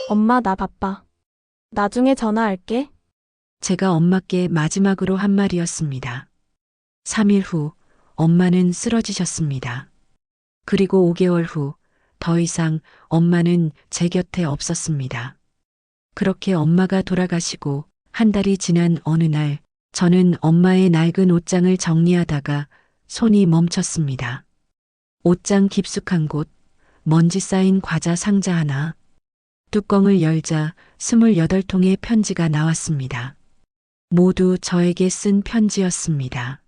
엄마, 나 바빠. 나중에 전화할게. 제가 엄마께 마지막으로 한 말이었습니다. 3일 후 엄마는 쓰러지셨습니다. 그리고 5개월 후 더 이상 엄마는 제 곁에 없었습니다. 그렇게 엄마가 돌아가시고 한 달이 지난 어느 날 저는 엄마의 낡은 옷장을 정리하다가 손이 멈췄습니다. 옷장 깊숙한 곳, 먼지 쌓인 과자 상자 하나, 뚜껑을 열자 28통의 편지가 나왔습니다. 모두 저에게 쓴 편지였습니다.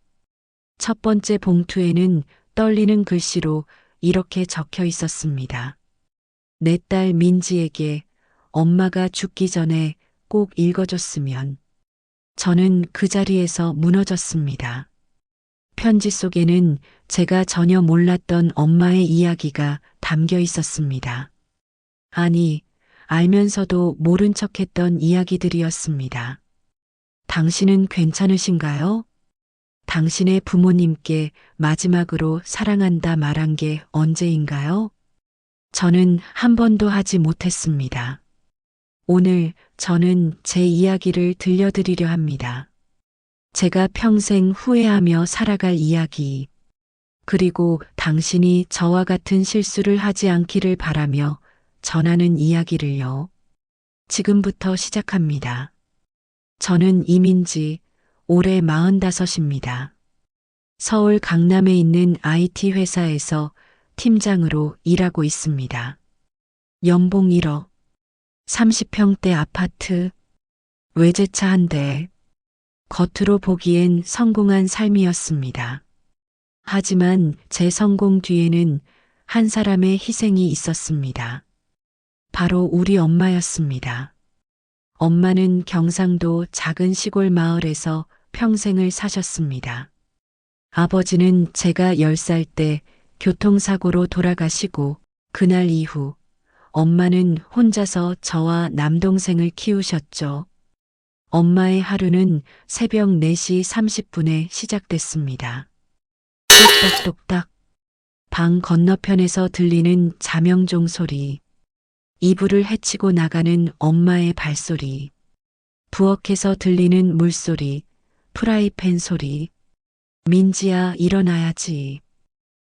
첫 번째 봉투에는 떨리는 글씨로 이렇게 적혀 있었습니다. 내 딸 민지에게 엄마가 죽기 전에 꼭 읽어줬으면. 저는 그 자리에서 무너졌습니다. 편지 속에는 제가 전혀 몰랐던 엄마의 이야기가 담겨 있었습니다. 아니, 알면서도 모른 척했던 이야기들이었습니다. 당신은 괜찮으신가요? 당신의 부모님께 마지막으로 사랑한다 말한 게 언제인가요? 저는 한 번도 하지 못했습니다. 오늘 저는 제 이야기를 들려드리려 합니다. 제가 평생 후회하며 살아갈 이야기, 그리고 당신이 저와 같은 실수를 하지 않기를 바라며 전하는 이야기를요. 지금부터 시작합니다. 저는 이민지, 올해 45입니다. 서울 강남에 있는 IT 회사에서 팀장으로 일하고 있습니다. 연봉 1억, 30평대 아파트, 외제차 한 대, 겉으로 보기엔 성공한 삶이었습니다. 하지만 제 성공 뒤에는 한 사람의 희생이 있었습니다. 바로 우리 엄마였습니다. 엄마는 경상도 작은 시골 마을에서 평생을 사셨습니다. 아버지는 제가 10살 때 교통사고로 돌아가시고 그날 이후 엄마는 혼자서 저와 남동생을 키우셨죠. 엄마의 하루는 새벽 4시 30분에 시작됐습니다. 똑딱똑딱 방 건너편에서 들리는 자명종 소리, 이불을 헤치고 나가는 엄마의 발소리, 부엌에서 들리는 물소리, 프라이팬 소리, 민지야 일어나야지.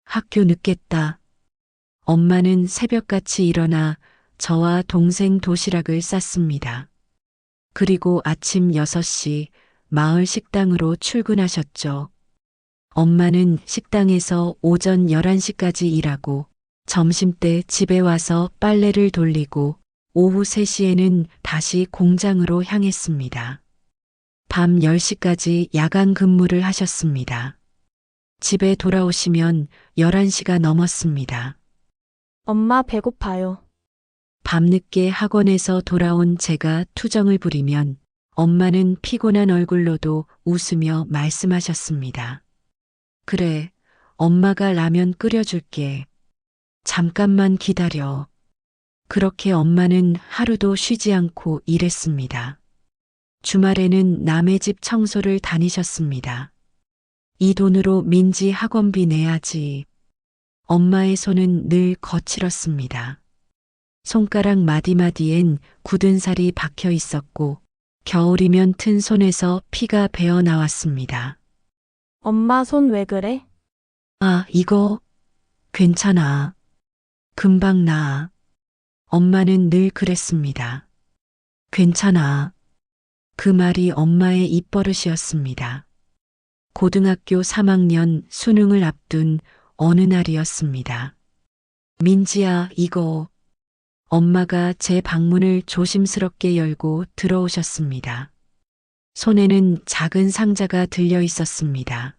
학교 늦겠다. 엄마는 새벽같이 일어나 저와 동생 도시락을 쌌습니다. 그리고 아침 6시 마을 식당으로 출근하셨죠. 엄마는 식당에서 오전 11시까지 일하고 점심때 집에 와서 빨래를 돌리고 오후 3시에는 다시 공장으로 향했습니다. 밤 10시까지 야간 근무를 하셨습니다. 집에 돌아오시면 11시가 넘었습니다. 엄마, 배고파요. 밤늦게 학원에서 돌아온 제가 투정을 부리면 엄마는 피곤한 얼굴로도 웃으며 말씀하셨습니다. 그래, 엄마가 라면 끓여줄게. 잠깐만 기다려. 그렇게 엄마는 하루도 쉬지 않고 일했습니다. 주말에는 남의 집 청소를 다니셨습니다. 이 돈으로 민지 학원비 내야지. 엄마의 손은 늘 거칠었습니다. 손가락 마디마디엔 굳은 살이 박혀 있었고 겨울이면 튼 손에서 피가 배어 나왔습니다. 엄마, 손 왜 그래? 아, 이거 괜찮아. 금방 나아. 엄마는 늘 그랬습니다. 괜찮아. 그 말이 엄마의 입버릇이었습니다. 고등학교 3학년 수능을 앞둔 어느 날이었습니다. 민지야, 이거. 엄마가 제 방문을 조심스럽게 열고 들어오셨습니다. 손에는 작은 상자가 들려 있었습니다.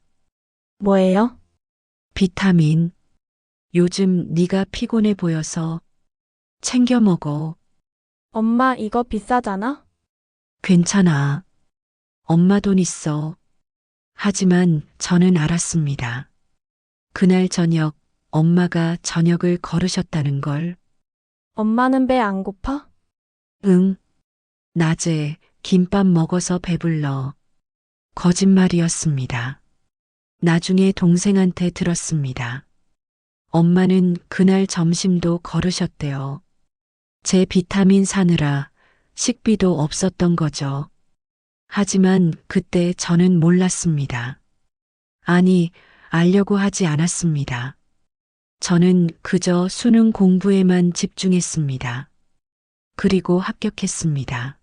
뭐예요? 비타민. 요즘 네가 피곤해 보여서 챙겨 먹어. 엄마, 이거 비싸잖아? 괜찮아. 엄마 돈 있어. 하지만 저는 알았습니다. 그날 저녁 엄마가 저녁을 거르셨다는 걸. 엄마는 배 안 고파? 응. 낮에 김밥 먹어서 배불러. 거짓말이었습니다. 나중에 동생한테 들었습니다. 엄마는 그날 점심도 거르셨대요. 제 비타민 사느라 식비도 없었던 거죠. 하지만 그때 저는 몰랐습니다. 아니, 알려고 하지 않았습니다. 저는 그저 수능 공부에만 집중했습니다. 그리고 합격했습니다.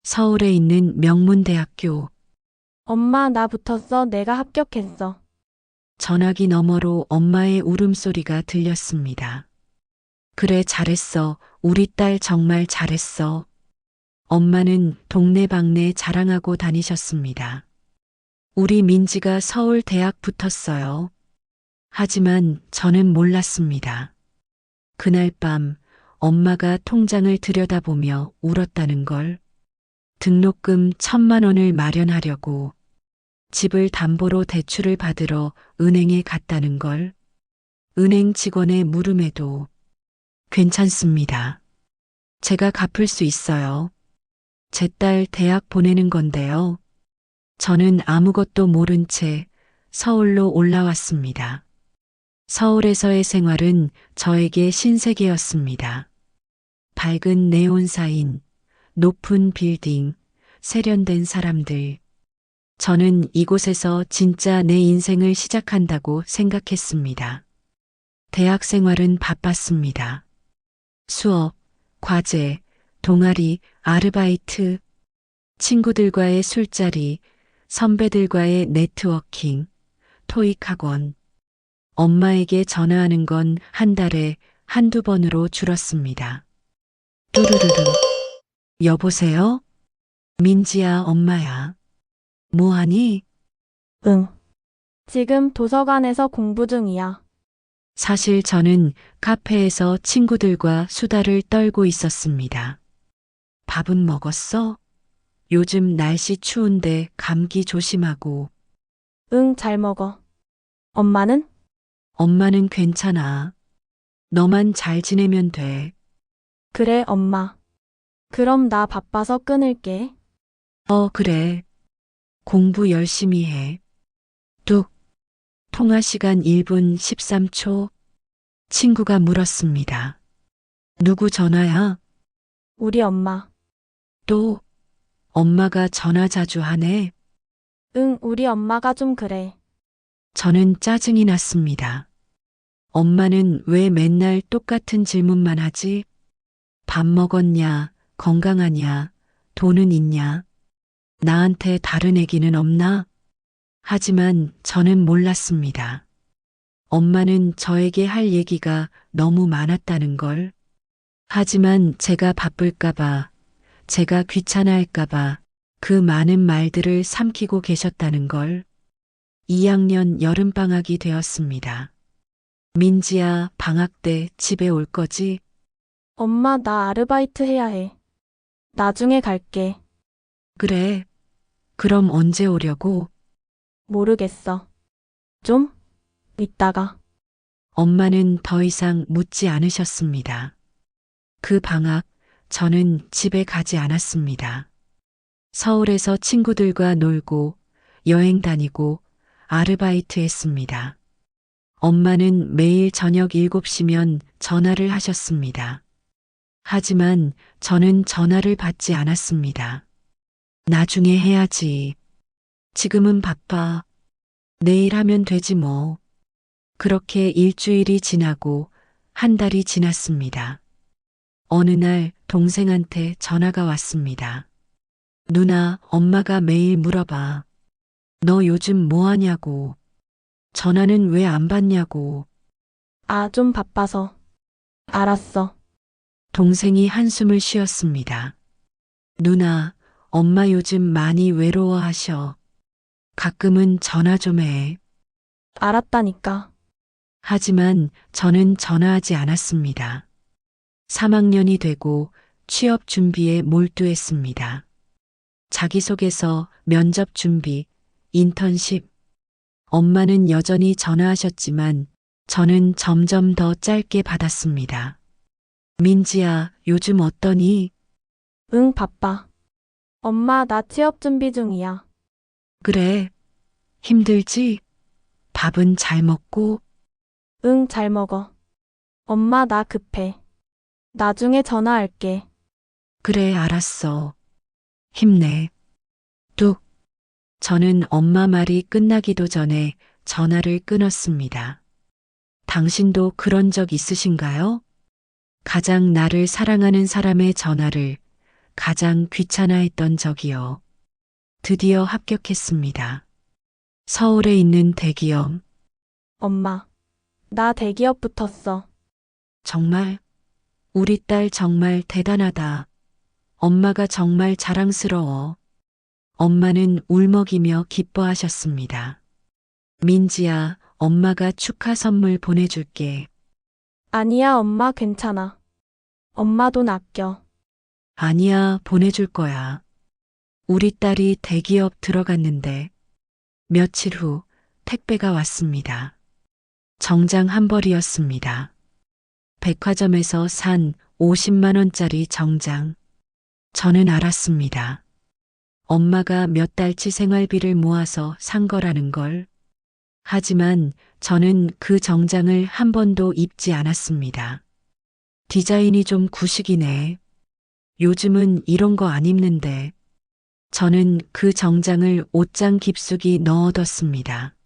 서울에 있는 명문대학교. 엄마, 나 붙었어. 내가 합격했어. 전화기 너머로 엄마의 울음소리가 들렸습니다. 그래, 잘했어. 우리 딸 정말 잘했어. 엄마는 동네방네 자랑하고 다니셨습니다. 우리 민지가 서울 대학 붙었어요. 하지만 저는 몰랐습니다. 그날 밤 엄마가 통장을 들여다보며 울었다는 걸, 등록금 1,000만 원을 마련하려고 집을 담보로 대출을 받으러 은행에 갔다는 걸, 은행 직원의 물음에도 괜찮습니다. 제가 갚을 수 있어요. 제 딸 대학 보내는 건데요. 저는 아무것도 모른 채 서울로 올라왔습니다. 서울에서의 생활은 저에게 신세계였습니다. 밝은 네온사인, 높은 빌딩, 세련된 사람들. 저는 이곳에서 진짜 내 인생을 시작한다고 생각했습니다. 대학 생활은 바빴습니다. 수업, 과제, 동아리, 아르바이트, 친구들과의 술자리, 선배들과의 네트워킹, 토익 학원. 엄마에게 전화하는 건 한 달에 한두 번으로 줄었습니다. 뚜루루루. 여보세요? 민지야, 엄마야. 뭐하니? 응. 지금 도서관에서 공부 중이야. 사실 저는 카페에서 친구들과 수다를 떨고 있었습니다. 밥은 먹었어? 요즘 날씨 추운데 감기 조심하고. 응, 잘 먹어. 엄마는? 엄마는 괜찮아. 너만 잘 지내면 돼. 그래, 엄마. 그럼 나 바빠서 끊을게. 그래. 공부 열심히 해. 뚝. 통화 시간 1분 13초. 친구가 물었습니다. 누구 전화야? 우리 엄마. 또, 엄마가 전화 자주 하네. 응, 우리 엄마가 좀 그래. 저는 짜증이 났습니다. 엄마는 왜 맨날 똑같은 질문만 하지? 밥 먹었냐? 건강하냐? 돈은 있냐? 나한테 다른 얘기는 없나? 하지만 저는 몰랐습니다. 엄마는 저에게 할 얘기가 너무 많았다는 걸. 하지만 제가 바쁠까봐, 제가 귀찮아할까봐 그 많은 말들을 삼키고 계셨다는 걸. 2학년 여름방학이 되었습니다. 민지야, 방학 때 집에 올 거지? 엄마, 나 아르바이트 해야 해. 나중에 갈게. 그래. 그럼 언제 오려고? 모르겠어. 좀? 이따가. 엄마는 더 이상 묻지 않으셨습니다. 그 방학, 저는 집에 가지 않았습니다. 서울에서 친구들과 놀고, 여행 다니고, 아르바이트 했습니다. 엄마는 매일 저녁 7시면 전화를 하셨습니다. 하지만 저는 전화를 받지 않았습니다. 나중에 해야지. 지금은 바빠. 내일 하면 되지 뭐. 그렇게 일주일이 지나고 한 달이 지났습니다. 어느 날 동생한테 전화가 왔습니다. 누나, 엄마가 매일 물어봐. 너 요즘 뭐 하냐고. 전화는 왜 안 받냐고. 아, 좀 바빠서. 알았어. 동생이 한숨을 쉬었습니다. 누나, 엄마 요즘 많이 외로워하셔. 가끔은 전화 좀 해. 알았다니까. 하지만 저는 전화하지 않았습니다. 3학년이 되고 취업 준비에 몰두했습니다. 자기소개서, 면접 준비, 인턴십. 엄마는 여전히 전화하셨지만 저는 점점 더 짧게 받았습니다. 민지야, 요즘 어떠니? 응, 바빠. 엄마, 나 취업 준비 중이야. 그래. 힘들지? 밥은 잘 먹고? 응, 잘 먹어. 엄마, 나 급해. 나중에 전화할게. 그래, 알았어. 힘내. 뚝. 저는 엄마 말이 끝나기도 전에 전화를 끊었습니다. 당신도 그런 적 있으신가요? 가장 나를 사랑하는 사람의 전화를 가장 귀찮아했던 적이요. 드디어 합격했습니다. 서울에 있는 대기업. 엄마, 나 대기업 붙었어. 정말, 우리 딸 정말 대단하다. 엄마가 정말 자랑스러워. 엄마는 울먹이며 기뻐하셨습니다. 민지야, 엄마가 축하 선물 보내줄게. 아니야, 엄마 괜찮아. 엄마 돈 아껴. 아니야, 보내줄 거야. 우리 딸이 대기업 들어갔는데 며칠 후 택배가 왔습니다. 정장 한 벌이었습니다. 백화점에서 산 50만 원짜리 정장. 저는 알았습니다. 엄마가 몇 달치 생활비를 모아서 산 거라는 걸. 하지만 저는 그 정장을 한 번도 입지 않았습니다. 디자인이 좀 구식이네. 요즘은 이런 거 안 입는데. 저는 그 정장을 옷장 깊숙이 넣어뒀습니다.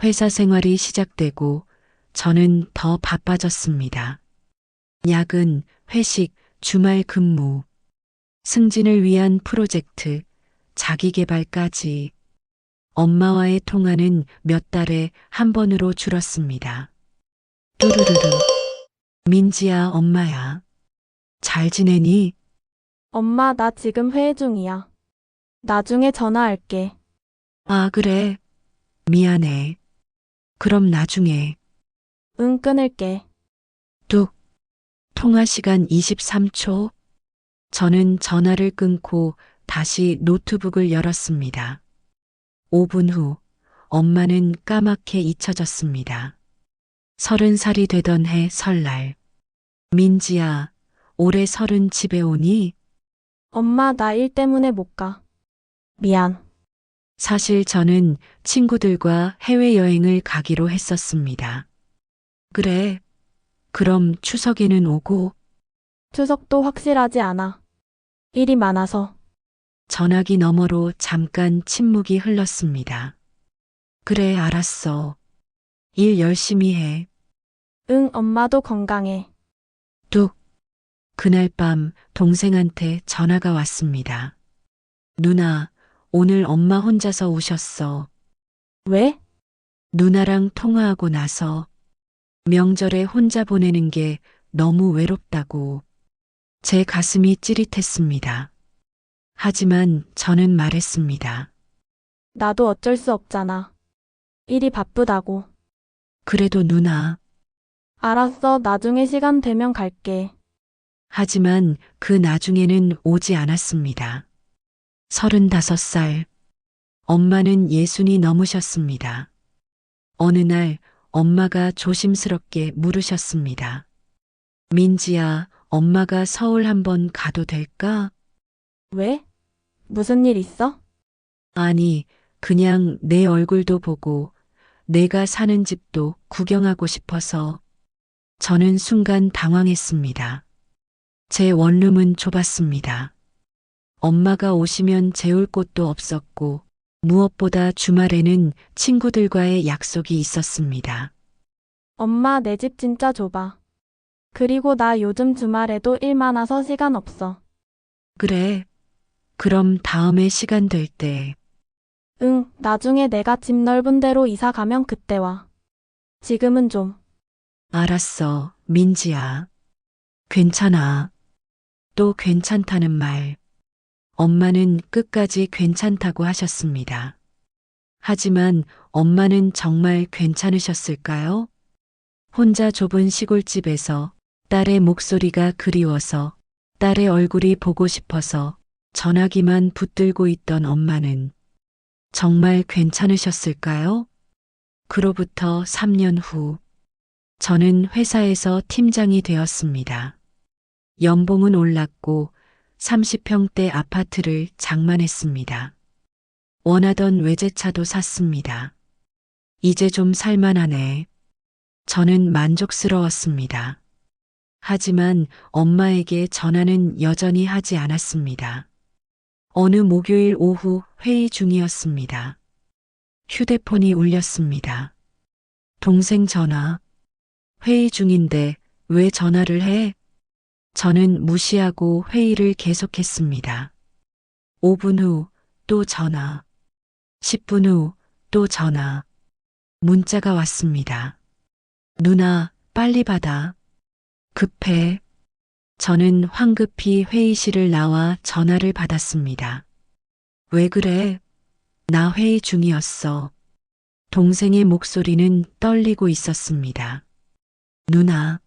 회사 생활이 시작되고 저는 더 바빠졌습니다. 야근, 회식, 주말 근무, 승진을 위한 프로젝트, 자기계발까지. 엄마와의 통화는 몇 달에 한 번으로 줄었습니다. 뚜루루루. 민지야, 엄마야. 잘 지내니? 엄마, 나 지금 회의 중이야. 나중에 전화할게. 아, 그래. 미안해. 그럼 나중에. 응, 끊을게. 뚝. 통화 시간 23초. 저는 전화를 끊고 다시 노트북을 열었습니다. 5분 후 엄마는 까맣게 잊혀졌습니다. 30살이 되던 해 설날. 민지야, 올해 30 집에 오니? 엄마, 나 일 때문에 못 가. 미안. 사실 저는 친구들과 해외여행을 가기로 했었습니다. 그래, 그럼 추석에는 오고. 추석도 확실하지 않아. 일이 많아서. 전화기 너머로 잠깐 침묵이 흘렀습니다. 그래, 알았어. 일 열심히 해. 응, 엄마도 건강해. 뚝. 그날 밤 동생한테 전화가 왔습니다. 누나, 오늘 엄마 혼자서 우셨어. 왜? 누나랑 통화하고 나서 명절에 혼자 보내는 게 너무 외롭다고. 제 가슴이 찌릿했습니다. 하지만 저는 말했습니다. 나도 어쩔 수 없잖아. 일이 바쁘다고. 그래도 누나. 알았어, 나중에 시간 되면 갈게. 하지만 그 나중에는 오지 않았습니다. 35살. 엄마는 60이 넘으셨습니다. 어느 날 엄마가 조심스럽게 물으셨습니다. 민지야, 엄마가 서울 한번 가도 될까? 왜? 무슨 일 있어? 아니, 그냥 내 얼굴도 보고 내가 사는 집도 구경하고 싶어서. 저는 순간 당황했습니다. 제 원룸은 좁았습니다. 엄마가 오시면 재울 곳도 없었고 무엇보다 주말에는 친구들과의 약속이 있었습니다. 엄마, 내 집 진짜 좁아. 그리고 나 요즘 주말에도 일 많아서 시간 없어. 그래. 그럼 다음에 시간 될 때. 응, 나중에 내가 집 넓은 데로 이사 가면 그때 와. 지금은 좀. 알았어, 민지야. 괜찮아. 또 괜찮다는 말. 엄마는 끝까지 괜찮다고 하셨습니다. 하지만 엄마는 정말 괜찮으셨을까요? 혼자 좁은 시골집에서 딸의 목소리가 그리워서 딸의 얼굴이 보고 싶어서 전화기만 붙들고 있던 엄마는 정말 괜찮으셨을까요? 그로부터 3년 후 저는 회사에서 팀장이 되었습니다. 연봉은 올랐고 30평대 아파트를 장만했습니다. 원하던 외제차도 샀습니다. 이제 좀 살만하네. 저는 만족스러웠습니다. 하지만 엄마에게 전화는 여전히 하지 않았습니다. 어느 목요일 오후 회의 중이었습니다. 휴대폰이 울렸습니다. 동생 전화. 회의 중인데 왜 전화를 해? 저는 무시하고 회의를 계속했습니다. 5분 후 또 전화. 10분 후 또 전화. 문자가 왔습니다. 누나, 빨리 받아. 급해. 저는 황급히 회의실을 나와 전화를 받았습니다. 왜 그래? 나 회의 중이었어. 동생의 목소리는 떨리고 있었습니다. 누나,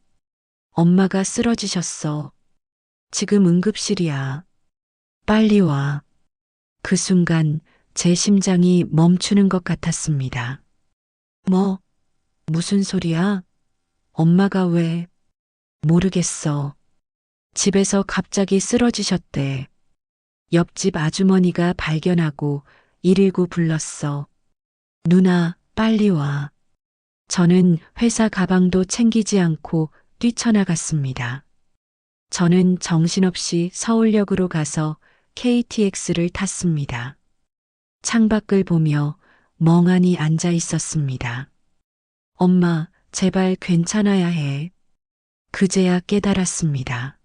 엄마가 쓰러지셨어. 지금 응급실이야. 빨리 와. 그 순간 제 심장이 멈추는 것 같았습니다. 뭐, 무슨 소리야? 엄마가 왜? 모르겠어. 집에서 갑자기 쓰러지셨대. 옆집 아주머니가 발견하고 119 불렀어. 누나, 빨리 와. 저는 회사 가방도 챙기지 않고 뛰쳐나갔습니다. 저는 정신없이 서울역으로 가서 KTX를 탔습니다. 창밖을 보며 멍하니 앉아 있었습니다. 엄마, 제발 괜찮아야 해. 그제야 깨달았습니다.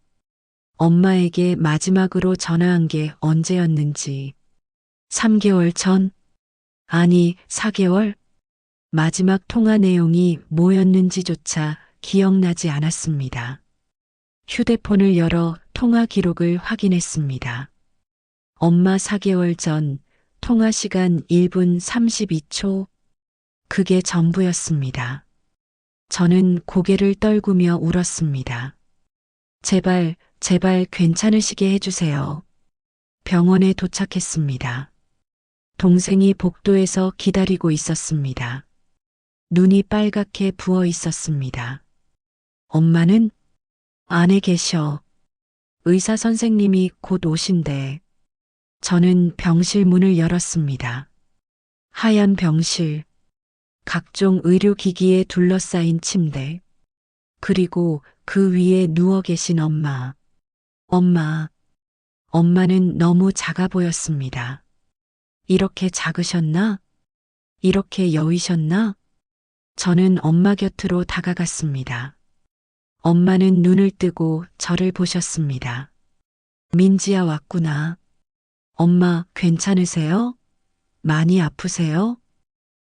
엄마에게 마지막으로 전화한 게 언제였는지. 3개월 전? 아니, 4개월? 마지막 통화 내용이 뭐였는지조차 기억나지 않았습니다. 휴대폰을 열어 통화 기록을 확인했습니다. 엄마 4개월 전, 통화 시간 1분 32초. 그게 전부였습니다. 저는 고개를 떨구며 울었습니다. 제발, 제발 괜찮으시게 해주세요. 병원에 도착했습니다. 동생이 복도에서 기다리고 있었습니다. 눈이 빨갛게 부어 있었습니다. 엄마는 안에 계셔. 의사 선생님이 곧 오신대. 저는 병실 문을 열었습니다. 하얀 병실, 각종 의료기기에 둘러싸인 침대, 그리고 그 위에 누워 계신 엄마. 엄마는 너무 작아 보였습니다. 이렇게 작으셨나? 이렇게 여위셨나? 저는 엄마 곁으로 다가갔습니다. 엄마는 눈을 뜨고 저를 보셨습니다. 민지야 왔구나. 엄마 괜찮으세요? 많이 아프세요?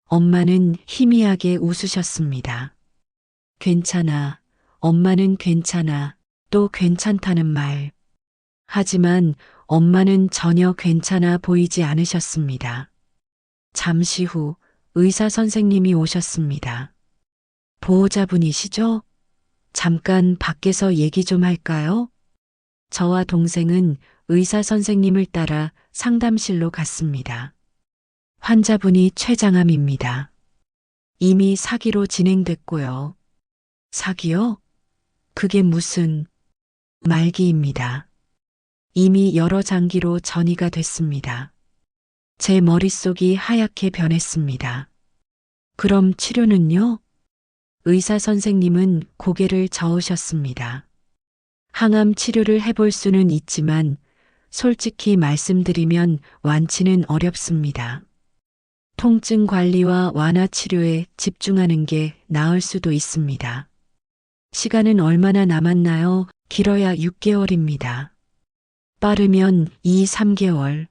엄마는 희미하게 웃으셨습니다. 괜찮아. 엄마는 괜찮아. 또 괜찮다는 말. 하지만 엄마는 전혀 괜찮아 보이지 않으셨습니다. 잠시 후 의사 선생님이 오셨습니다. 보호자분이시죠? 잠깐 밖에서 얘기 좀 할까요? 저와 동생은 의사 선생님을 따라 상담실로 갔습니다. 환자분이 췌장암입니다. 이미 사기로 진행됐고요. 사기요? 그게 무슨 말기입니다. 이미 여러 장기로 전이가 됐습니다. 제 머릿속이 하얗게 변했습니다. 그럼 치료는요? 의사 선생님은 고개를 저으셨습니다. 항암 치료를 해볼 수는 있지만 솔직히 말씀드리면 완치는 어렵습니다. 통증 관리와 완화 치료에 집중하는 게 나을 수도 있습니다. 시간은 얼마나 남았나요? 길어야 6개월입니다. 빠르면 2, 3개월.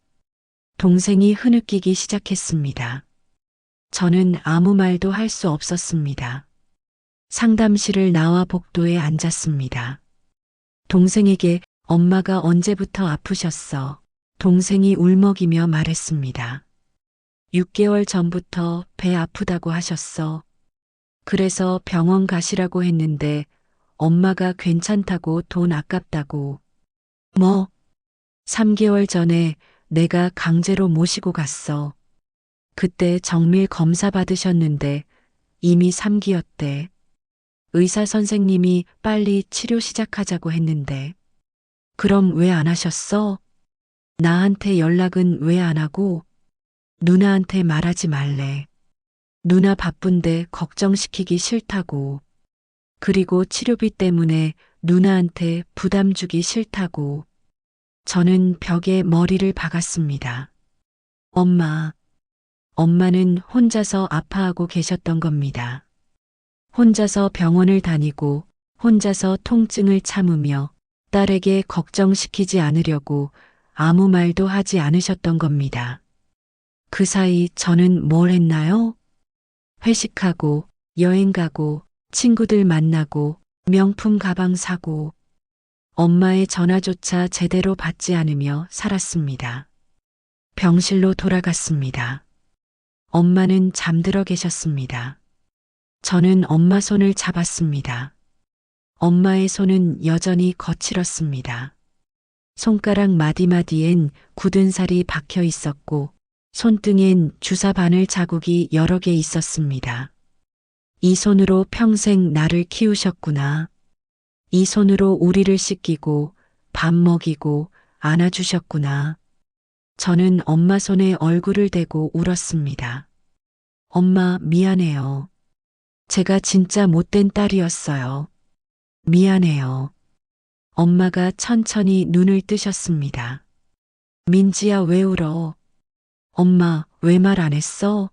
동생이 흐느끼기 시작했습니다. 저는 아무 말도 할 수 없었습니다. 상담실을 나와 복도에 앉았습니다. 동생에게 엄마가 언제부터 아프셨어? 동생이 울먹이며 말했습니다. 6개월 전부터 배 아프다고 하셨어. 그래서 병원 가시라고 했는데 엄마가 괜찮다고 돈 아깝다고. 뭐? 3개월 전에 내가 강제로 모시고 갔어. 그때 정밀 검사 받으셨는데 이미 3기였대. 의사 선생님이 빨리 치료 시작하자고 했는데. 그럼 왜 안 하셨어? 나한테 연락은 왜 안 하고? 누나한테 말하지 말래. 누나 바쁜데 걱정시키기 싫다고. 그리고 치료비 때문에 누나한테 부담 주기 싫다고. 저는 벽에 머리를 박았습니다. 엄마. 엄마는 혼자서 아파하고 계셨던 겁니다. 혼자서 병원을 다니고 혼자서 통증을 참으며 딸에게 걱정시키지 않으려고 아무 말도 하지 않으셨던 겁니다. 그 사이 저는 뭘 했나요? 회식하고 여행 가고 친구들 만나고 명품 가방 사고 엄마의 전화조차 제대로 받지 않으며 살았습니다. 병실로 돌아갔습니다. 엄마는 잠들어 계셨습니다. 저는 엄마 손을 잡았습니다. 엄마의 손은 여전히 거칠었습니다. 손가락 마디마디엔 굳은 살이 박혀 있었고 손등엔 주사 바늘 자국이 여러 개 있었습니다. 이 손으로 평생 나를 키우셨구나. 이 손으로 우리를 씻기고 밥 먹이고 안아주셨구나. 저는 엄마 손에 얼굴을 대고 울었습니다. 엄마 미안해요. 제가 진짜 못된 딸이었어요. 미안해요. 엄마가 천천히 눈을 뜨셨습니다. 민지야 왜 울어? 엄마 왜 말 안 했어?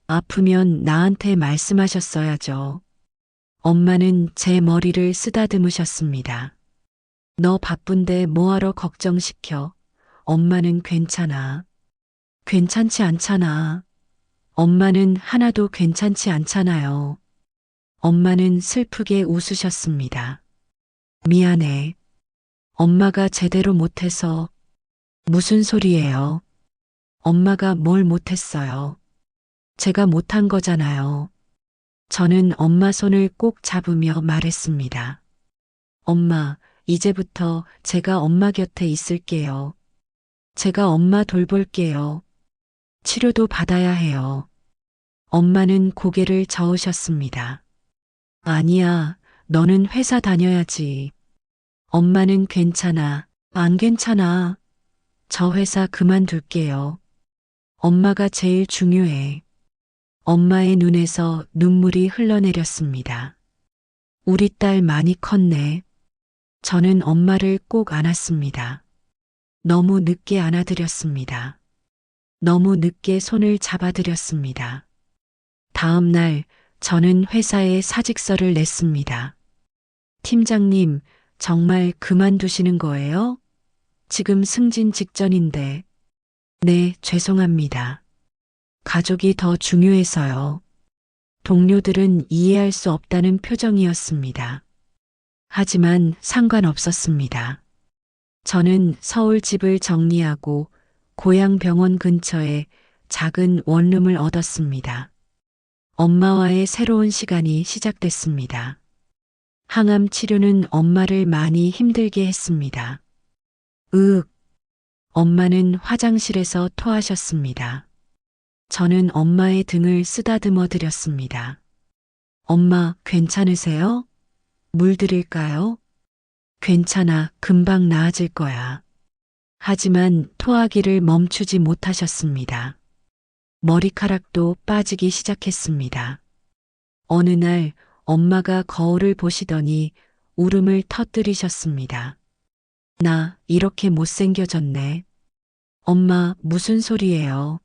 아프면 나한테 말씀하셨어야죠. 엄마는 제 머리를 쓰다듬으셨습니다. 너 바쁜데 뭐하러 걱정시켜? 엄마는 괜찮아. 괜찮지 않잖아. 엄마는 하나도 괜찮지 않잖아요. 엄마는 슬프게 웃으셨습니다. 미안해. 엄마가 제대로 못해서. 무슨 소리예요? 엄마가 뭘 못했어요? 제가 못한 거잖아요. 저는 엄마 손을 꼭 잡으며 말했습니다. 엄마, 이제부터 제가 엄마 곁에 있을게요. 제가 엄마 돌볼게요. 치료도 받아야 해요. 엄마는 고개를 저으셨습니다. 아니야, 너는 회사 다녀야지. 엄마는 괜찮아, 안 괜찮아. 저 회사 그만둘게요. 엄마가 제일 중요해. 엄마의 눈에서 눈물이 흘러내렸습니다. 우리 딸 많이 컸네. 저는 엄마를 꼭 안았습니다. 너무 늦게 안아드렸습니다. 너무 늦게 손을 잡아드렸습니다. 다음 날 저는 회사에 사직서를 냈습니다. 팀장님, 정말 그만두시는 거예요? 지금 승진 직전인데. 네, 죄송합니다. 가족이 더 중요해서요. 동료들은 이해할 수 없다는 표정이었습니다. 하지만 상관없었습니다. 저는 서울 집을 정리하고 고향 병원 근처에 작은 원룸을 얻었습니다. 엄마와의 새로운 시간이 시작됐습니다. 항암 치료는 엄마를 많이 힘들게 했습니다. 엄마는 화장실에서 토하셨습니다. 저는 엄마의 등을 쓰다듬어 드렸습니다. 엄마, 괜찮으세요? 물 드릴까요? 괜찮아, 금방 나아질 거야. 하지만 토하기를 멈추지 못하셨습니다. 머리카락도 빠지기 시작했습니다. 어느 날 엄마가 거울을 보시더니 울음을 터뜨리셨습니다. 나 이렇게 못생겨졌네. 엄마, 무슨 소리예요?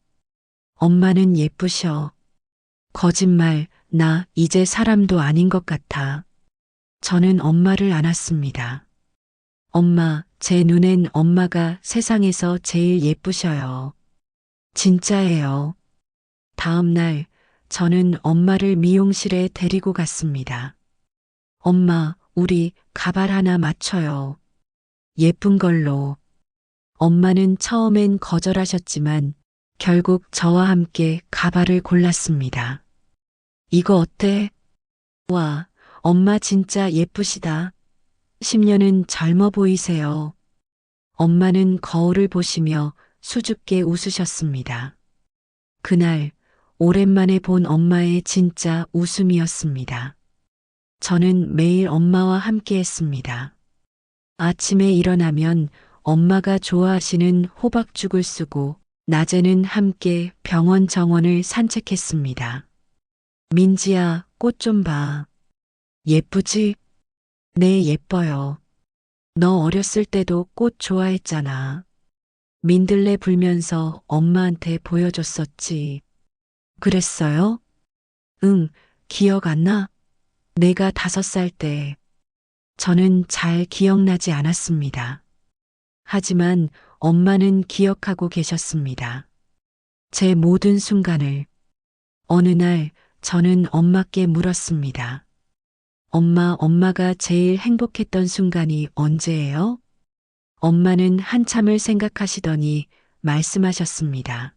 엄마는 예쁘셔. 거짓말, 나 이제 사람도 아닌 것 같아. 저는 엄마를 안았습니다. 엄마, 제 눈엔 엄마가 세상에서 제일 예쁘셔요. 진짜예요. 다음 날 저는 엄마를 미용실에 데리고 갔습니다. 엄마, 우리 가발 하나 맞춰요. 예쁜 걸로. 엄마는 처음엔 거절하셨지만 결국 저와 함께 가발을 골랐습니다. 이거 어때? 와, 엄마 진짜 예쁘시다. 10년은 젊어 보이세요. 엄마는 거울을 보시며 수줍게 웃으셨습니다. 그날 오랜만에 본 엄마의 진짜 웃음이었습니다. 저는 매일 엄마와 함께 했습니다. 아침에 일어나면 엄마가 좋아하시는 호박죽을 쓰고 낮에는 함께 병원 정원을 산책했습니다. 민지야, 꽃 좀 봐. 예쁘지? 네, 예뻐요. 너 어렸을 때도 꽃 좋아했잖아. 민들레 불면서 엄마한테 보여줬었지. 그랬어요? 응, 기억 안 나? 내가 5살 때. 저는 잘 기억나지 않았습니다. 하지만 엄마는 기억하고 계셨습니다. 제 모든 순간을. 어느 날 저는 엄마께 물었습니다. 엄마가 제일 행복했던 순간이 언제예요? 엄마는 한참을 생각하시더니 말씀하셨습니다.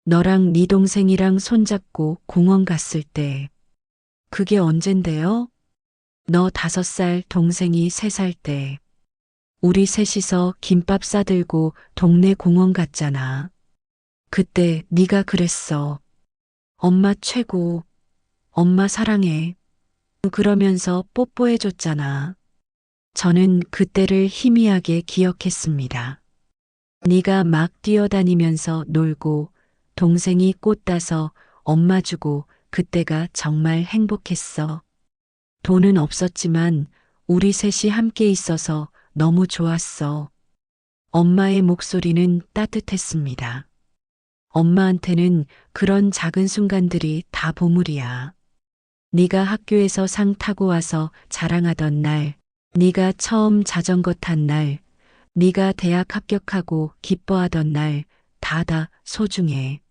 너랑 네 동생이랑 손잡고 공원 갔을 때. 그게 언젠데요? 너 5살, 동생이 3살 때. 우리 셋이서 김밥 싸들고 동네 공원 갔잖아. 그때 네가 그랬어. 엄마 최고. 엄마 사랑해. 그러면서 뽀뽀해줬잖아. 저는 그때를 희미하게 기억했습니다. 네가 막 뛰어다니면서 놀고 동생이 꽃 따서 엄마 주고 그때가 정말 행복했어. 돈은 없었지만 우리 셋이 함께 있어서 너무 좋았어. 엄마의 목소리는 따뜻했습니다. 엄마한테는 그런 작은 순간들이 다 보물이야. 네가 학교에서 상 타고 와서 자랑하던 날, 네가 처음 자전거 탄 날, 네가 대학 합격하고 기뻐하던 날, 다 소중해.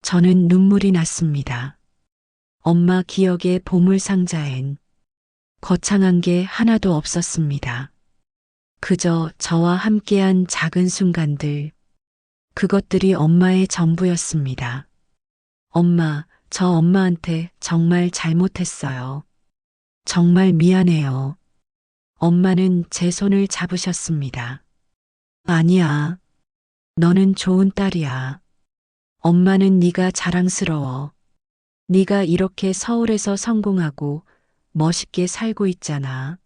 저는 눈물이 났습니다. 엄마 기억의 보물 상자엔 거창한 게 하나도 없었습니다. 그저 저와 함께한 작은 순간들, 그것들이 엄마의 전부였습니다. 엄마, 저 엄마한테 정말 잘못했어요. 정말 미안해요. 엄마는 제 손을 잡으셨습니다. 아니야. 너는 좋은 딸이야. 엄마는 네가 자랑스러워. 네가 이렇게 서울에서 성공하고 멋있게 살고 있잖아.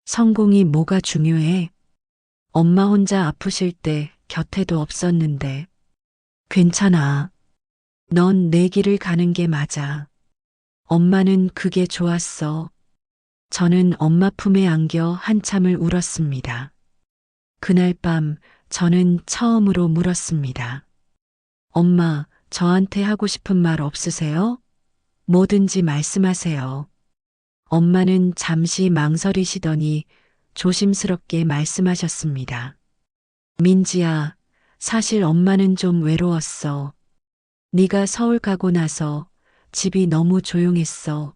성공이 뭐가 중요해? 엄마 혼자 아프실 때 곁에도 없었는데. 괜찮아. 넌 내 길을 가는 게 맞아. 엄마는 그게 좋았어. 저는 엄마 품에 안겨 한참을 울었습니다. 그날 밤 저는 처음으로 물었습니다. 엄마, 저한테 하고 싶은 말 없으세요? 뭐든지 말씀하세요. 엄마는 잠시 망설이시더니 조심스럽게 말씀하셨습니다. 민지야, 사실 엄마는 좀 외로웠어. 네가 서울 가고 나서 집이 너무 조용했어.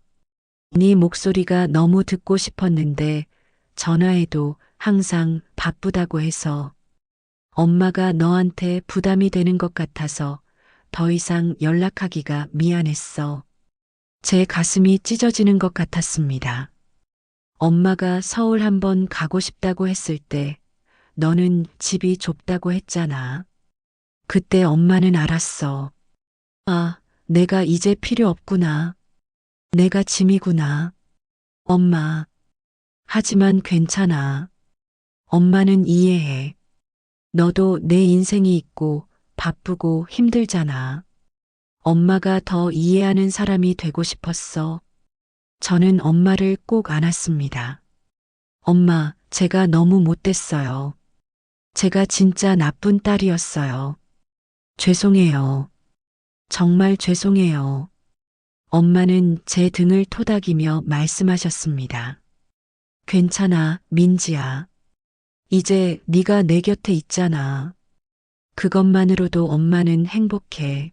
네 목소리가 너무 듣고 싶었는데 전화해도 항상 바쁘다고 해서 엄마가 너한테 부담이 되는 것 같아서 더 이상 연락하기가 미안했어. 제 가슴이 찢어지는 것 같았습니다. 엄마가 서울 한번 가고 싶다고 했을 때 너는 집이 좁다고 했잖아. 그때 엄마는 알았어. 아, 내가 이제 필요 없구나. 내가 짐이구나. 엄마. 하지만 괜찮아. 엄마는 이해해. 너도 내 인생이 있고 바쁘고 힘들잖아. 엄마가 더 이해하는 사람이 되고 싶었어. 저는 엄마를 꼭 안았습니다. 엄마, 제가 너무 못됐어요. 제가 진짜 나쁜 딸이었어요. 죄송해요. 정말 죄송해요. 엄마는 제 등을 토닥이며 말씀하셨습니다. 괜찮아, 민지야. 이제 네가 내 곁에 있잖아. 그것만으로도 엄마는 행복해.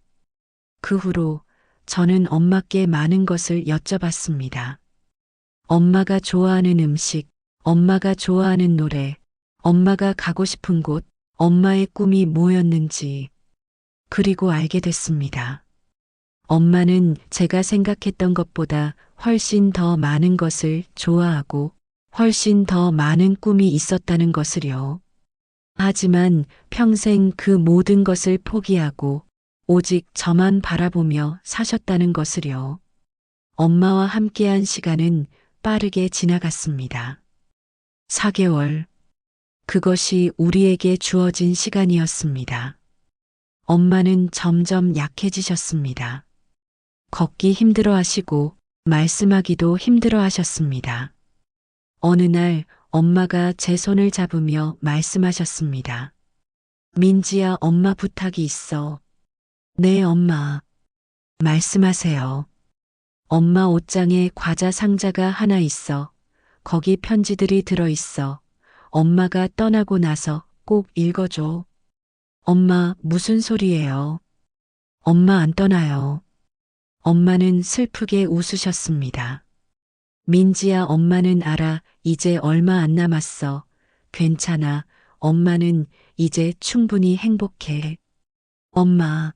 그 후로 저는 엄마께 많은 것을 여쭤봤습니다. 엄마가 좋아하는 음식, 엄마가 좋아하는 노래, 엄마가 가고 싶은 곳, 엄마의 꿈이 뭐였는지, 그리고 알게 됐습니다. 엄마는 제가 생각했던 것보다 훨씬 더 많은 것을 좋아하고 훨씬 더 많은 꿈이 있었다는 것을요. 하지만 평생 그 모든 것을 포기하고 오직 저만 바라보며 사셨다는 것을요. 엄마와 함께한 시간은 빠르게 지나갔습니다. 4개월. 그것이 우리에게 주어진 시간이었습니다. 엄마는 점점 약해지셨습니다. 걷기 힘들어 하시고 말씀하기도 힘들어 하셨습니다. 어느 날 엄마가 제 손을 잡으며 말씀하셨습니다. 민지야, 엄마 부탁이 있어. 네, 엄마. 말씀하세요. 엄마 옷장에 과자 상자가 하나 있어. 거기 편지들이 들어있어. 엄마가 떠나고 나서 꼭 읽어줘. 엄마, 무슨 소리예요? 엄마 안 떠나요. 엄마는 슬프게 웃으셨습니다. 민지야, 엄마는 알아. 이제 얼마 안 남았어. 괜찮아. 엄마는 이제 충분히 행복해. 엄마,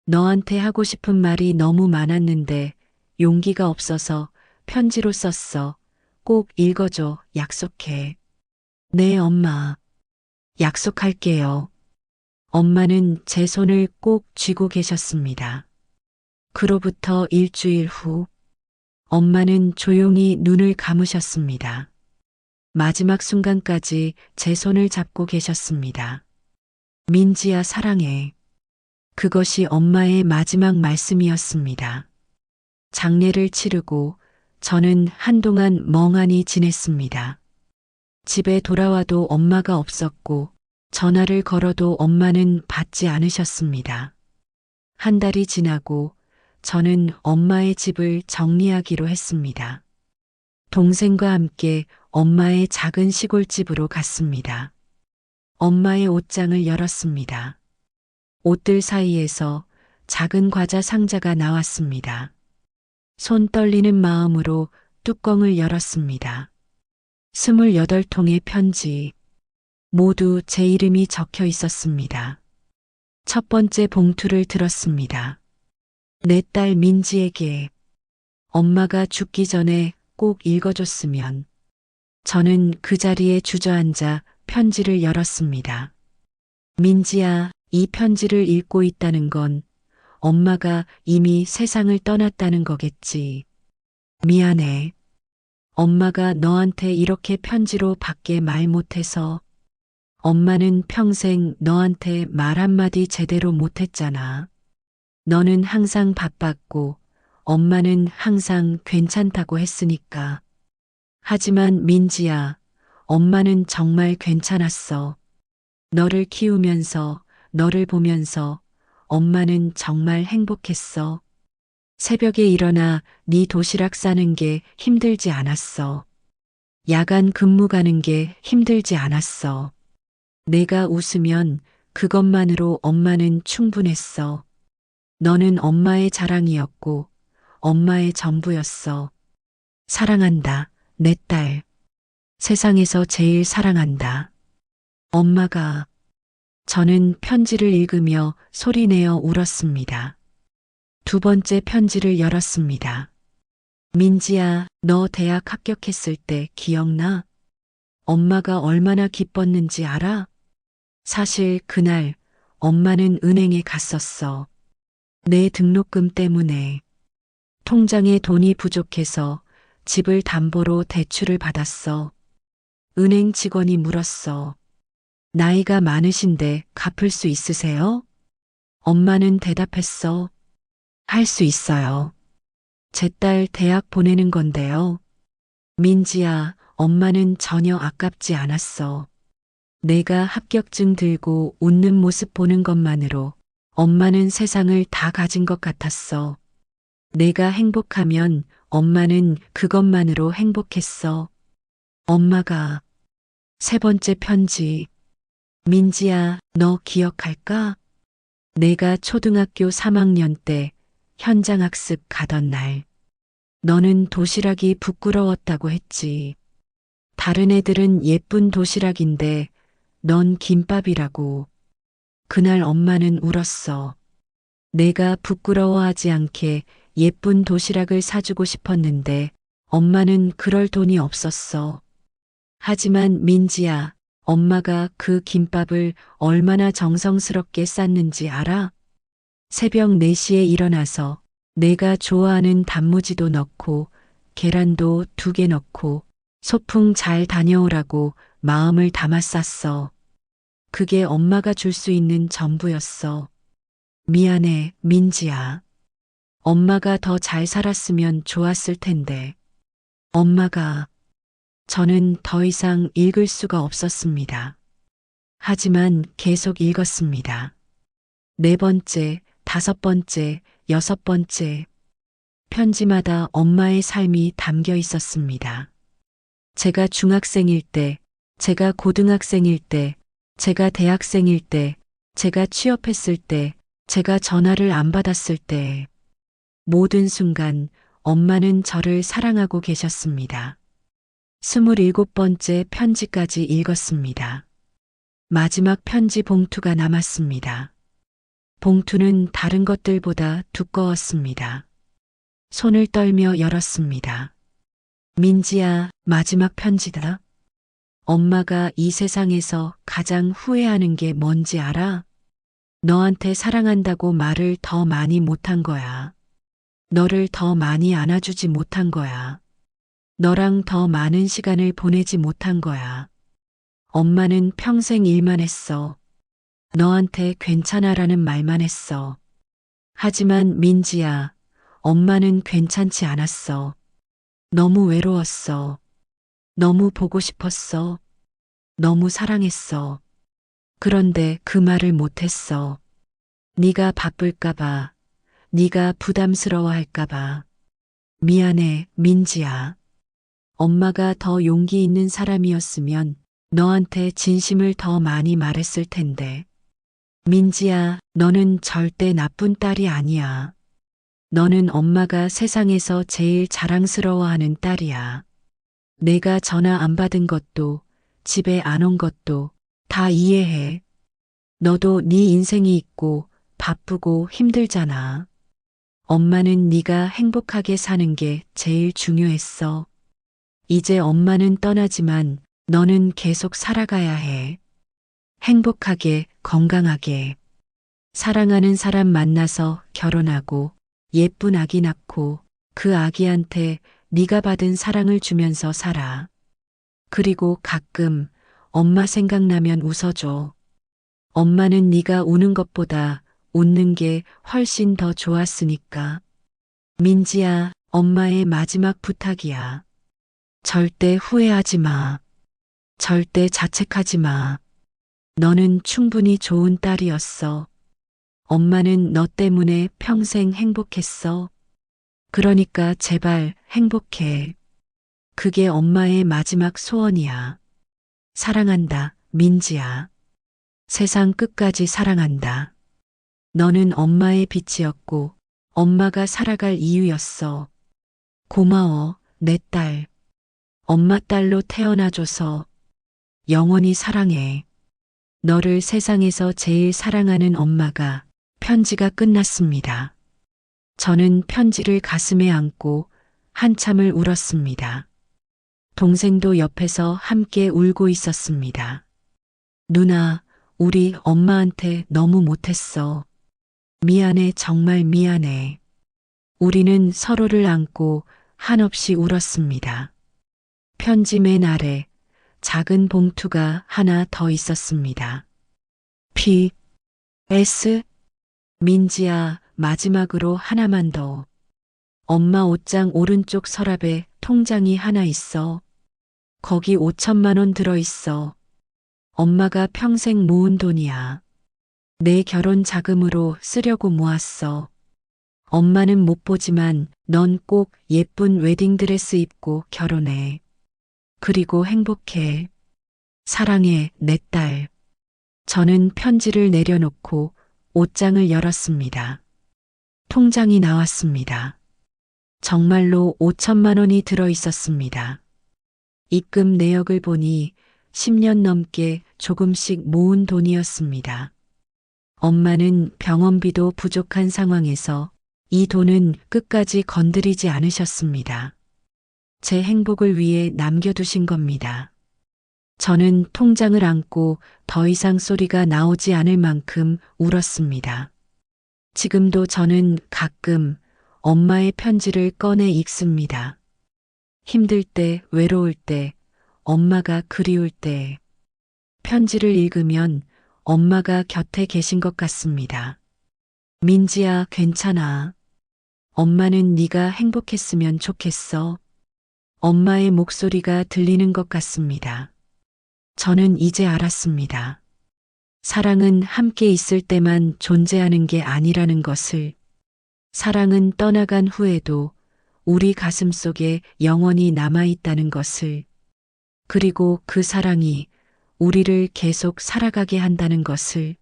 너한테 하고 싶은 말이 너무 많았는데 용기가 없어서 편지로 썼어. 꼭 읽어줘. 약속해. 네, 엄마. 약속할게요. 엄마는 제 손을 꼭 쥐고 계셨습니다. 그로부터 일주일 후, 엄마는 조용히 눈을 감으셨습니다. 마지막 순간까지 제 손을 잡고 계셨습니다. 민지야, 사랑해. 그것이 엄마의 마지막 말씀이었습니다. 장례를 치르고 저는 한동안 멍하니 지냈습니다. 집에 돌아와도 엄마가 없었고 전화를 걸어도 엄마는 받지 않으셨습니다. 한 달이 지나고 저는 엄마의 집을 정리하기로 했습니다. 동생과 함께 엄마의 작은 시골집으로 갔습니다. 엄마의 옷장을 열었습니다. 옷들 사이에서 작은 과자 상자가 나왔습니다. 손 떨리는 마음으로 뚜껑을 열었습니다. 28통의 편지. 모두 제 이름이 적혀 있었습니다. 첫 번째 봉투를 들었습니다. 내 딸 민지에게. 엄마가 죽기 전에 꼭 읽어줬으면. 저는 그 자리에 주저앉아 편지를 열었습니다. 민지야, 이 편지를 읽고 있다는 건 엄마가 이미 세상을 떠났다는 거겠지. 미안해. 엄마가 너한테 이렇게 편지로 밖에 말 못해서. 엄마는 평생 너한테 말 한마디 제대로 못했잖아. 너는 항상 바빴고 엄마는 항상 괜찮다고 했으니까. 하지만 민지야, 엄마는 정말 괜찮았어. 너를 키우면서, 너를 보면서 엄마는 정말 행복했어. 새벽에 일어나 네 도시락 싸는 게 힘들지 않았어. 야간 근무 가는 게 힘들지 않았어. 내가 웃으면 그것만으로 엄마는 충분했어. 너는 엄마의 자랑이었고 엄마의 전부였어. 사랑한다, 내 딸. 세상에서 제일 사랑한다. 엄마가. 저는 편지를 읽으며 소리내어 울었습니다. 두 번째 편지를 열었습니다. 민지야, 너 대학 합격했을 때 기억나? 엄마가 얼마나 기뻤는지 알아? 사실 그날 엄마는 은행에 갔었어. 내 등록금 때문에. 통장에 돈이 부족해서 집을 담보로 대출을 받았어. 은행 직원이 물었어. 나이가 많으신데 갚을 수 있으세요? 엄마는 대답했어. 할 수 있어요. 제 딸 대학 보내는 건데요. 민지야, 엄마는 전혀 아깝지 않았어. 내가 합격증 들고 웃는 모습 보는 것만으로 엄마는 세상을 다 가진 것 같았어. 내가 행복하면 엄마는 그것만으로 행복했어. 엄마가. 세 번째 편지. 민지야, 너 기억할까? 내가 초등학교 3학년 때 현장학습 가던 날. 너는 도시락이 부끄러웠다고 했지. 다른 애들은 예쁜 도시락인데 넌 김밥이라고. 그날 엄마는 울었어. 내가 부끄러워하지 않게 예쁜 도시락을 사주고 싶었는데 엄마는 그럴 돈이 없었어. 하지만 민지야, 엄마가 그 김밥을 얼마나 정성스럽게 쌌는지 알아? 새벽 4시에 일어나서 내가 좋아하는 단무지도 넣고 계란도 2개 넣고 소풍 잘 다녀오라고 마음을 담아 쌌어. 그게 엄마가 줄 수 있는 전부였어. 미안해, 민지야. 엄마가 더 잘 살았으면 좋았을 텐데. 엄마가 저는 더 이상 읽을 수가 없었습니다. 하지만 계속 읽었습니다. 네 번째, 다섯 번째, 여섯 번째. 편지마다 엄마의 삶이 담겨 있었습니다. 제가 중학생일 때, 제가 고등학생일 때, 제가 대학생일 때, 제가 취업했을 때, 제가 전화를 안 받았을 때, 모든 순간 엄마는 저를 사랑하고 계셨습니다. 27번째 편지까지 읽었습니다. 마지막 편지 봉투가 남았습니다. 봉투는 다른 것들보다 두꺼웠습니다. 손을 떨며 열었습니다. 민지야, 마지막 편지다. 엄마가 이 세상에서 가장 후회하는 게 뭔지 알아? 너한테 사랑한다고 말을 더 많이 못한 거야. 너를 더 많이 안아주지 못한 거야. 너랑 더 많은 시간을 보내지 못한 거야. 엄마는 평생 일만 했어. 너한테 괜찮아라는 말만 했어. 하지만 민지야, 엄마는 괜찮지 않았어. 너무 외로웠어. 너무 보고 싶었어. 너무 사랑했어. 그런데 그 말을 못했어. 네가 바쁠까봐, 네가 부담스러워할까봐. 미안해, 민지야. 엄마가 더 용기 있는 사람이었으면 너한테 진심을 더 많이 말했을 텐데. 민지야, 너는 절대 나쁜 딸이 아니야. 너는 엄마가 세상에서 제일 자랑스러워하는 딸이야. 내가 전화 안 받은 것도, 집에 안 온 것도 다 이해해. 너도 네 인생이 있고 바쁘고 힘들잖아. 엄마는 네가 행복하게 사는 게 제일 중요했어. 이제 엄마는 떠나지만 너는 계속 살아가야 해. 행복하게, 건강하게. 사랑하는 사람 만나서 결혼하고 예쁜 아기 낳고 그 아기한테 네가 받은 사랑을 주면서 살아. 그리고 가끔 엄마 생각나면 웃어줘. 엄마는 네가 우는 것보다 웃는 게 훨씬 더 좋았으니까. 민지야, 엄마의 마지막 부탁이야. 절대 후회하지 마. 절대 자책하지 마. 너는 충분히 좋은 딸이었어. 엄마는 너 때문에 평생 행복했어. 그러니까 제발 행복해. 그게 엄마의 마지막 소원이야. 사랑한다, 민지야. 세상 끝까지 사랑한다. 너는 엄마의 빛이었고 엄마가 살아갈 이유였어. 고마워, 내 딸. 엄마 딸로 태어나줘서 영원히 사랑해. 너를 세상에서 제일 사랑하는 엄마가. 편지가 끝났습니다. 저는 편지를 가슴에 안고 한참을 울었습니다. 동생도 옆에서 함께 울고 있었습니다. 누나, 우리 엄마한테 너무 못했어. 미안해, 정말 미안해. 우리는 서로를 안고 한없이 울었습니다. 편지 맨 아래 작은 봉투가 하나 더 있었습니다. P.S. 민지야, 마지막으로 하나만 더. 엄마 옷장 오른쪽 서랍에 통장이 하나 있어. 거기 5천만 원 들어있어. 엄마가 평생 모은 돈이야. 내 결혼 자금으로 쓰려고 모았어. 엄마는 못 보지만 넌 꼭 예쁜 웨딩드레스 입고 결혼해. 그리고 행복해. 사랑해, 내 딸. 저는 편지를 내려놓고 옷장을 열었습니다. 통장이 나왔습니다. 정말로 5천만 원이 들어 있었습니다. 입금 내역을 보니 10년 넘게 조금씩 모은 돈이었습니다. 엄마는 병원비도 부족한 상황에서 이 돈은 끝까지 건드리지 않으셨습니다. 제 행복을 위해 남겨두신 겁니다. 저는 통장을 안고 더 이상 소리가 나오지 않을 만큼 울었습니다. 지금도 저는 가끔 엄마의 편지를 꺼내 읽습니다. 힘들 때, 외로울 때, 엄마가 그리울 때. 편지를 읽으면 엄마가 곁에 계신 것 같습니다. 민지야, 괜찮아. 엄마는 네가 행복했으면 좋겠어. 엄마의 목소리가 들리는 것 같습니다. 저는 이제 알았습니다. 사랑은 함께 있을 때만 존재하는 게 아니라는 것을, 사랑은 떠나간 후에도 우리 가슴 속에 영원히 남아있다는 것을, 그리고 그 사랑이 우리를 계속 살아가게 한다는 것을.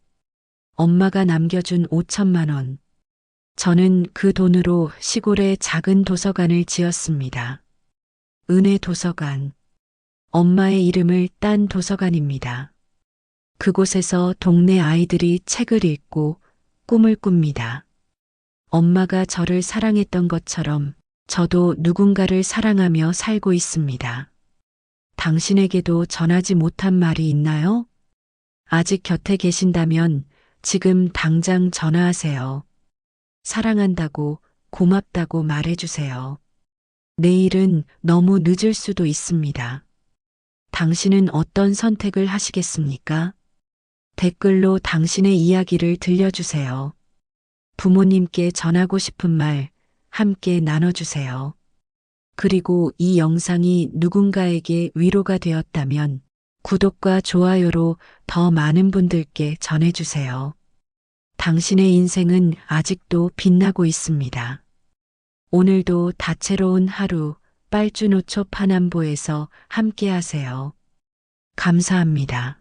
엄마가 남겨준 5천만 원. 저는 그 돈으로 시골에 작은 도서관을 지었습니다. 은혜 도서관. 엄마의 이름을 딴 도서관입니다. 그곳에서 동네 아이들이 책을 읽고 꿈을 꿉니다. 엄마가 저를 사랑했던 것처럼 저도 누군가를 사랑하며 살고 있습니다. 당신에게도 전하지 못한 말이 있나요? 아직 곁에 계신다면 지금 당장 전화하세요. 사랑한다고, 고맙다고 말해주세요. 내일은 너무 늦을 수도 있습니다. 당신은 어떤 선택을 하시겠습니까? 댓글로 당신의 이야기를 들려주세요. 부모님께 전하고 싶은 말 함께 나눠주세요. 그리고 이 영상이 누군가에게 위로가 되었다면 구독과 좋아요로 더 많은 분들께 전해주세요. 당신의 인생은 아직도 빛나고 있습니다. 오늘도 다채로운 하루 빨주노초 파남보에서 함께 하세요. 감사합니다.